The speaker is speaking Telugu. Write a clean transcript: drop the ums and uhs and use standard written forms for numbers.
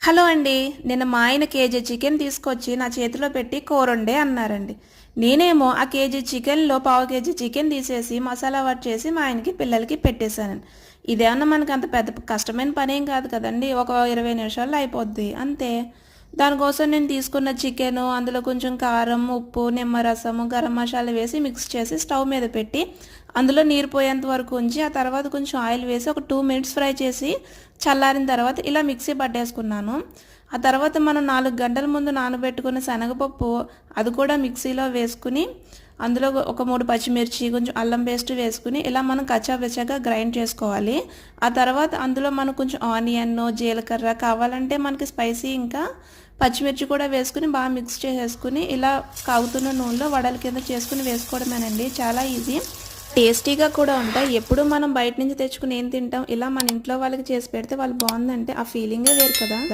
హలో అండి. నిన్న మా ఆయన కేజీ చికెన్ తీసుకొచ్చి నా చేతిలో పెట్టి కూరొండే అన్నారండి. నేనేమో ఆ కేజీ చికెన్‌లో పావు కేజీ చికెన్ తీసేసి మసాలా వాట్ చేసి మా ఆయనకి, పిల్లలకి పెట్టేశానండి. ఇదేమన్నా మనకంత పెద్ద కష్టమైన పనేం కాదు కదండీ! ఒక 20 నిమిషాల్లో అయిపోద్ది అంతే. దానికోసం నేను తీసుకున్న చికెను, అందులో కొంచెం కారం, ఉప్పు, నిమ్మరసము, గరం మసాలా వేసి మిక్స్ చేసి స్టవ్ మీద పెట్టి, అందులో నీరు పోయేంత వరకు ఉంచి, ఆ తర్వాత కొంచెం ఆయిల్ వేసి ఒక 2 మినిట్స్ ఫ్రై చేసి, చల్లారిన తర్వాత ఇలా మిక్సీ పట్టేసుకున్నాను. ఆ తర్వాత మనం 4 గంటల ముందు నానబెట్టుకున్న శనగపప్పు అది కూడా మిక్సీలో వేసుకుని, అందులో ఒక 3 పచ్చిమిర్చి, కొంచెం అల్లం పేస్ట్ వేసుకుని ఇలా మనం కచ్చాపిచ్చాగా గ్రైండ్ చేసుకోవాలి. ఆ తర్వాత అందులో మనం కొంచెం ఆనియన్, జీలకర్ర కావాలంటే మనకి స్పైసీ ఇంకా పచ్చిమిర్చి కూడా వేసుకుని బాగా మిక్స్ చేసేసుకుని ఇలా కాగుతున్న నూనెలో వడల కింద చేసుకుని వేసుకోవడమేనండి. చాలా ఈజీ, టేస్టీగా కూడా ఉంటాయి. ఎప్పుడు మనం బయట నుంచి తెచ్చుకుని ఏం తింటాం, ఇలా మన ఇంట్లో వాళ్ళకి చేసి పెడితే వాళ్ళు బాగుందంటే ఆ ఫీలింగే వేరు కదా.